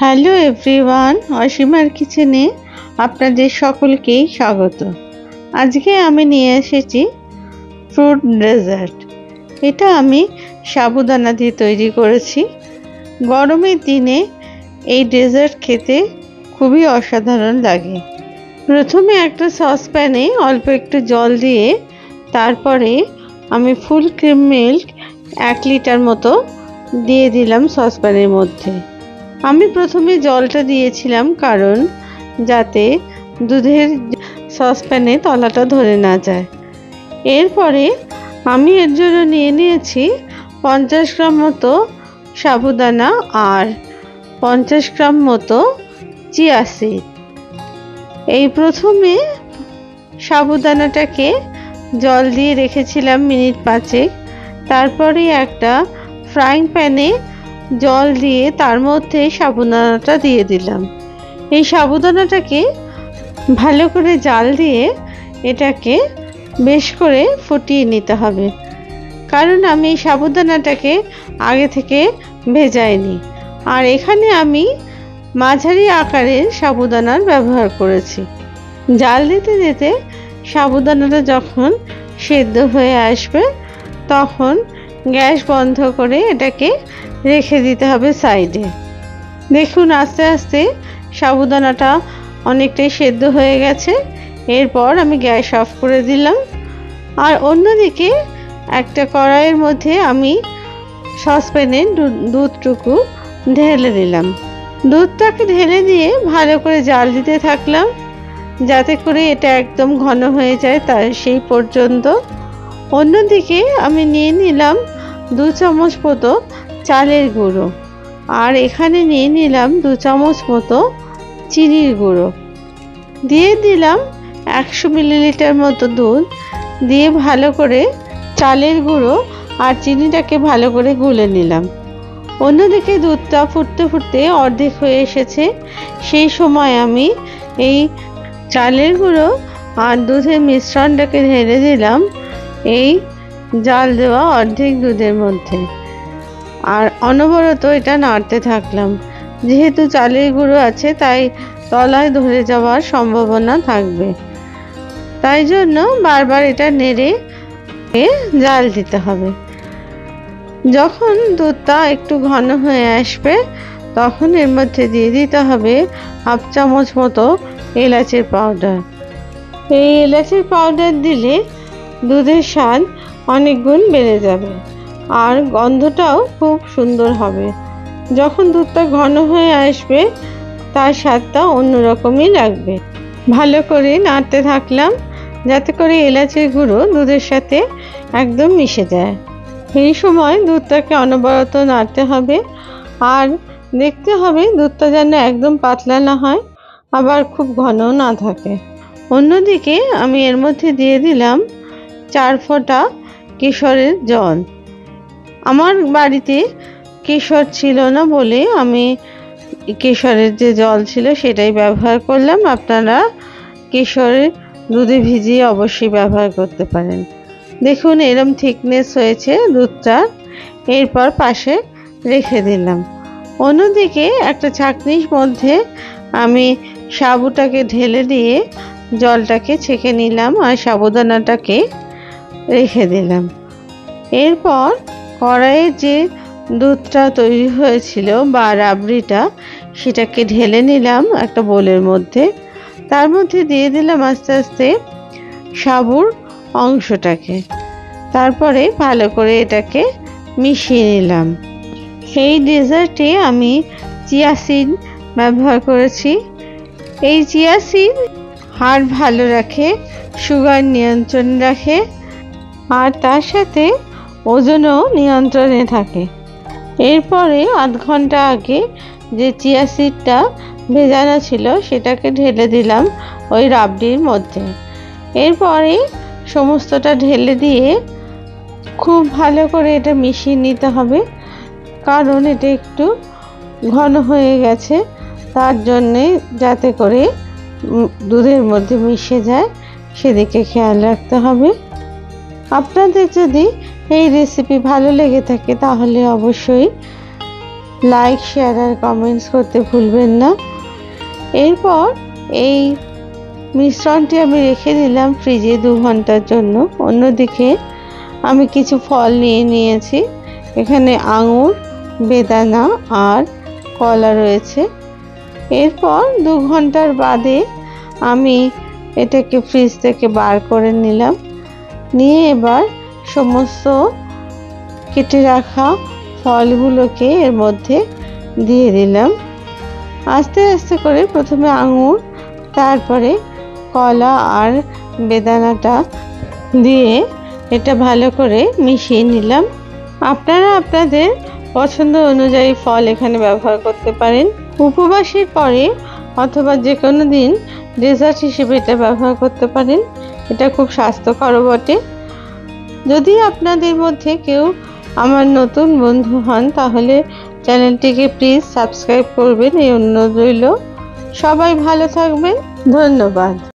Hello everyone, অসীমার কিচেনে আপনাদের সকলকেই স্বাগত। আজকে আমি নিয়ে এসেছি ফ্রুট ডেজার্ট। এটা আমি সাবুদানা দিয়ে তৈরি করেছি। গরমের দিনে এই ডেজার্ট খেতে খুবই অসাধারণ লাগে। প্রথমে একটা সসপ্যানে অল্প একটু জল দিয়ে তারপরে আমি ফুল ক্রিম মিল্ক 1 লিটার মতো দিয়ে দিলাম সসপ্যানের মধ্যে। আমি প্রথমে জলটা দিয়েছিলাম কারণ যাতে দুধের সসপ্যানে তলাটা ধরে না যায়। এরপরে আমি এর জন্য নিয়ে নিয়েছি 50 গ্রাম মতো সাবুদানা আর 50 গ্রাম মতো চিয়া সিড। এই প্রথমে সাবুদানাটাকে জল দিয়ে রেখেছিলাম মিনিট 5। তারপরে একটা ফ্রাইং প্যানে জল দিয়ে তার মধ্যে সাবুদানাটা দিয়ে দিলাম। এই সাবুদানাটাকে ভালো করে জাল দিয়ে এটাকে বেশ করে ফুটিয়ে নিতে হবে, কারণ আমি এই সাবুদানাটাকে আগে থেকে ভেজাইনি। আর এখানে আমি মাঝারি আকারের সাবুদানার ব্যবহার করেছি। জাল দিতে দিতে সাবুদানাটা যখন সেদ্ধ হয়ে আসবে তখন গ্যাস বন্ধ করে এটাকে রেখে দিতে হবে সাইডে। দেখুন আস্তে আস্তে সাবুদানাটা অনেকটাই সেদ্ধ হয়ে গেছে। এরপর আমি গ্যাস অফ করে দিলাম। আর অন্যদিকে একটা কড়াইয়ের মধ্যে আমি সসপ্যানে দুধটুকু ঢেলে দিলাম। দুধটাকে ঢেলে দিয়ে ভালো করে জাল দিতে থাকলাম যাতে করে এটা একদম ঘন হয়ে যায় তার সেই পর্যন্ত। অন্যদিকে আমি নিয়ে নিলাম 2 চামচ মতো চালের গুঁড়ো, আর এখানে নিয়ে নিলাম 2 চামচ মতো চিনির গুঁড়ো, দিয়ে দিলাম 100 মিলিলিটার মতো দুধ, দিয়ে ভালো করে চালের গুঁড়ো আর চিনিটাকে ভালো করে গুলে নিলাম। অন্যদিকে দুধটা ফুটতে ফুটতে অর্ধেক হয়ে এসেছে। সেই সময় আমি এই চালের গুঁড়ো আর দুধের মিশ্রণটাকে ঢেলে দিলাম এই জাল দেওয়া অর্ধেক দুধের মধ্যে, আর অনবরত এটা নাড়তে থাকলাম। যেহেতু চালের গুঁড়ো আছে তাই তলায় ধরে যাওয়ার সম্ভাবনা থাকবে, তাই জন্য বারবার এটা নেড়ে জাল দিতে হবে। যখন দুধটা একটু ঘন হয়ে আসবে তখন এর মধ্যে দিয়ে দিতে হবে 1/2 চামচ মতো এলাচের পাউডার। এই এলাচের পাউডার দিলে দুধের স্বাদ অনেক গুণ বেড়ে যাবে আর গন্ধটাও খুব সুন্দর হবে। যখন দুধটা ঘন হয়ে আসবে তার স্বাদটা অন্যরকমই লাগবে। ভালো করে নাড়তে থাকলাম যাতে করে এলাচের গুঁড়ো দুধের সাথে একদম মিশে যায়। এই সময় দুধটাকে অনবরত নাড়তে হবে আর দেখতে হবে দুধটা যেন একদম পাতলা না হয় আবার খুব ঘনও না থাকে। অন্যদিকে আমি এর মধ্যে দিয়ে দিলাম 4 ফোঁটা কেশরের জল। আমার বাড়িতে কেশর ছিল না বলে আমি কেশরের যে জল ছিল সেটাই ব্যবহার করলাম। আপনারা কেশরের দুধে ভিজিয়ে অবশ্যই ব্যবহার করতে পারেন। দেখুন এরম থিকনেস হয়েছে দুধটা। এরপর পাশে রেখে দিলাম। অন্যদিকে একটা ছাঁকনির মধ্যে আমি সাবুটাকে ঢেলে দিয়ে জলটাকে ছেঁকে নিলাম আর সাবুদানাটাকে রেখে দিলাম। এরপর কড়াইয়ে যে দুধটা তৈরি হয়েছিল বা রাবড়িটা সেটাকে ঢেলে নিলাম একটা বোলের মধ্যে। তার মধ্যে দিয়ে দিলাম আস্তে আস্তে সাবুর অংশটাকে। তারপরে ভালো করে এটাকে মিশিয়ে নিলাম। এই ডেজার্টে আমি চিয়া সিড ব্যবহার করেছি। এই চিয়া সিড হার্ট ভালো রাখে, সুগার নিয়ন্ত্রণ রাখে আর তার সাথে ওজনও নিয়ন্ত্রণে থাকে। এরপরে 1/2 ঘন্টা আগে যে চিয়া সিডটা ভেজানো ছিল সেটাকে ঢেলে দিলাম ওই রাবড়ির মধ্যে। এরপরে সমস্তটা ঢেলে দিয়ে খুব ভালো করে এটা মিশিয়ে নিতে হবে, কারণ এটা একটু ঘন হয়ে গেছে, তার জন্যে যাতে করে দুধের মধ্যে মিশে যায় সেদিকে খেয়াল রাখতে হবে। আপনাদের যদি এই রেসিপি ভালো লেগে থাকে তাহলে অবশ্যই লাইক, শেয়ার আর কমেন্টস করতে ভুলবেন না। এরপর এই মিশ্রণটি আমি রেখে দিলাম ফ্রিজে 2 ঘন্টার জন্য। অন্যদিকে আমি কিছু ফল নিয়ে নিয়েছি। এখানে আঙুর, বেদানা আর কলা রয়েছে। এরপর 2 ঘন্টার বাদে আমি এটাকে ফ্রিজ থেকে বার করে নিলাম। নিয়ে এবার সমস্ত কেটে রাখা ফলগুলোকে এর মধ্যে দিয়ে দিলাম। আস্তে আস্তে করে প্রথমে আঙুর, তারপরে কলা আর বেদানাটা দিয়ে এটা ভালো করে মিশিয়ে নিলাম। আপনারা আপনাদের পছন্দ অনুযায়ী ফল এখানে ব্যবহার করতে পারেন। উপবাসের পরে অথবা যে কোনো দিন ডেজার্ট হিসেবে এটা ব্যবহার করতে পারেন। এটা খুব স্বাস্থ্যকরও বটে। যদি আপনাদের মধ্যে কেউ আমার নতুন বন্ধু হন তাহলে চ্যানেলটিকে প্লিজ সাবস্ক্রাইব করবেন, এই অনুরোধ রইল। সবাই ভালো থাকবেন। ধন্যবাদ।